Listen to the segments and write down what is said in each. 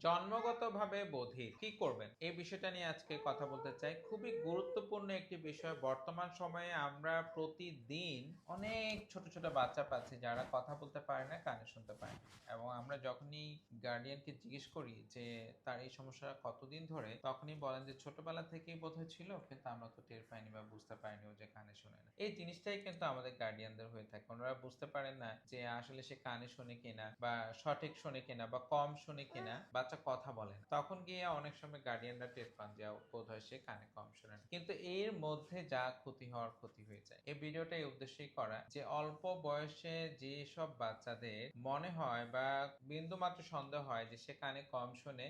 জন্মগতভাবে বধির কি করবেন এই বিষয়টা নিয়ে আজকে কথা বলতে চাই। খুবই গুরুত্বপূর্ণ একটি বিষয়। বর্তমান সময়ে আমরা প্রতিদিন অনেক ছোট ছোট বাচ্চা পাচ্ছি যারা কথা বলতে পারে না, কানে শুনতে পায় না। এবং আমরা যখনই গার্ডিয়ানকে জিজ্ঞেস করি যে তার এই সমস্যাটা কতদিন ধরে, তখনই বলেন যে ছোটবেলা থেকেই বোধহয় ছিল, কিন্তু আমরা তো টের পাইনি বা বুঝতে পারিনি ও যে কানে শোনে না। এই জিনিসটাই কিন্তু আমাদের গার্ডিয়ানদের হয়ে থাকে। ওনারা বুঝতে পারেন না যে আসলে সে কানে শোনে কিনা বা সঠিক শোনে কিনা বা কম শোনে কিনা, বাচ্চা কথা বলে না। তখন গিয়ে অনেক সময় গার্ডিয়ানরা টের পান যে বোধহয় সে কানে কম শোনে না। কিন্তু এর মধ্যে যা ক্ষতি হওয়ার ক্ষতি হয়ে যায়। এই ভিডিওটা এই উদ্দেশ্যেই করা যে অল্প বয়সে যেসব বাচ্চাদের মনে হয় বা বিন্দু মাত্র সন্দেহ হয় যে সে কানে কম শোনে,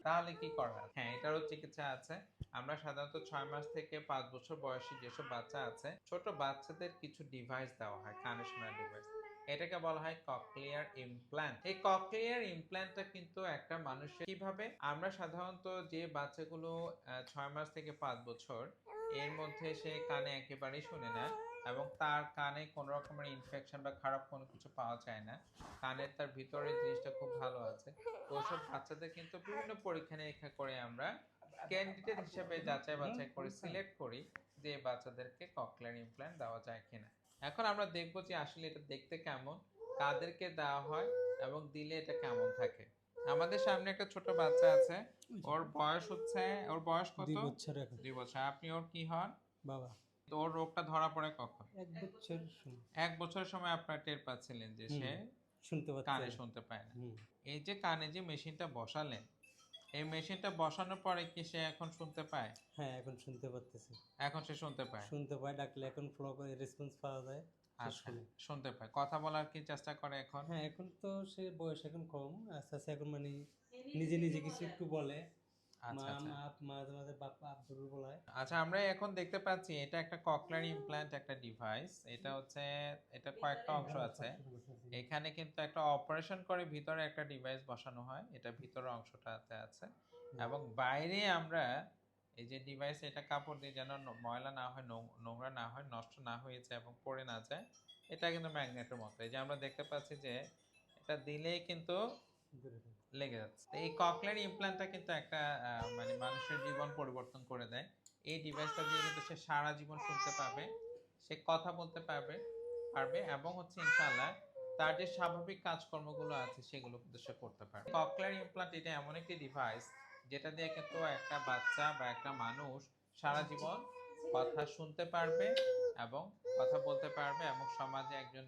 তাহলে কি করা? হ্যাঁ, এটারও চিকিৎসা আছে। আমরা সাধারণত 6 মাস থেকে 5 বছর বয়সী যেসব বাচ্চা আছে, ছোট বাচ্চাদের কিছু ডিভাইস দেওয়া হয়, কানে শোনার ডিভাইস। এটাকে বলা হয় ককলিয়ার ইমপ্ল্যান্ট। এই ককলিয়ার ইমপ্ল্যান্টটা কিন্তু একটা মানুষের কিভাবে, আমরা সাধারণত যে বাচ্চাগুলো 6 মাস থেকে 5 বছর এর মধ্যে সে কানে একেবারেই শুনে না এবং তার কানে কোনো রকমের ইনফেকশন বা খারাপ কোনো কিছু পাওয়া যায় না, কানের তার ভিতরের জিনিসটা খুব ভালো আছে, তো ওসব বাচ্চাদের কিন্তু বিভিন্ন পরীক্ষা নিরীক্ষা করে আমরা ক্যান্ডিডেট হিসেবে যাচাই বাছাই করে সিলেক্ট করি যে এই বাচ্চাদেরকে ককলিয়ার ইমপ্ল্যান্ট দেওয়া যায় কিনা। এখন আমরা দেখবো যে আসলে এটা দেখতে কেমন, কাদেরকে দেওয়া হয় এবং দিলে এটা কেমন থাকে। আমাদের সামনে একটা ছোট বাচ্চা আছে। ওর বয়স কত? 2 বছর এখন। 2 বছর। আপনি ওর কি হন? বাবা। তো ওর রোগটা ধরা পড়ে কখন? 1 বছর শুনি। 1 বছরের সময় আপনার টের পাচ্ছিলেন যে হুম। সে শুনতে পাচ্ছে কানে না। শুনতে পায় না। হুম। এই যে কানে যে মেশিনটা বসালেন, এই মেশিনটা বসানোর পরে কি সে এখন শুনতে পায়? হ্যাঁ, এখন শুনতে পারতেছে। এখন সে শুনতে পায়। শুনতে পায়, ডাকলে এখন ফলো করে রেসপন্স পাওয়া যায়। সে আচ্ছা, শুনে। শুনতে পায়। কথা বলার কি চেষ্টা করে এখন? হ্যাঁ, এখন তো সে বয়স এখন কম। আস্তে, আস্তে এখন মানে নিজে, নিজে কিছু একটু বলে। আচ্ছা, মা, আচ্ছা। মা, মাঝে, মাঝে বাপ্পা, আব্বুর বলায়। আচ্ছা, আমরা এখন দেখতে পাচ্ছি এটা একটা ককলিয়ার ইমপ্ল্যান্ট, একটা ডিভাইস। এটা হচ্ছে, এটা কয়েকটা অংশ আছে। এখানে কিন্তু একটা অপারেশন করে ভিতরে একটা ডিভাইস বসানো হয়। এটা ভিতরের অংশটাতে আছে। এবং বাইরে আমরা এই যে ডিভাইস, এটা কাপড় দিয়ে যেন ময়লা না হয়, নোংরা না হয়, নষ্ট না হয়ে যায় এবং পড়ে না যায়। এটা কিন্তু ম্যাগনেটের মতো। এই যে আমরা দেখতে পাচ্ছি যে এটা দিলেই কিন্তু দূরে থাকে। লেগে যাচ্ছে। তো এই ককলিয়ার ইমপ্ল্যান্টটা কিন্তু একটা মানে মানুষের জীবন পরিবর্তন করে দেয়। এই ডিভাইসটা দিয়ে কিন্তু সে সারা জীবন শুনতে পাবে, সে কথা বলতে পারবে পারবে এবং হচ্ছে ইনশাআল্লাহ তার যে স্বাভাবিক কাজকর্মগুলো আছে সেগুলো কিন্তু সে করতে পারবে। ককলিয়ার ইমপ্ল্যান্ট এটা এমন একটি ডিভাইস যেটা দিয়ে কিন্তু একটা বাচ্চা বা একটা মানুষ সারা জীবন কথা শুনতে পারবে এবং কথা বলতে পারবে এবং সমাজে একজন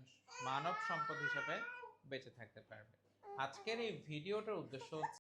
মানব সম্পদ হিসেবে বেঁচে থাকতে পারবে। আজকের এই ভিডিওটার উদ্দেশ্য হচ্ছে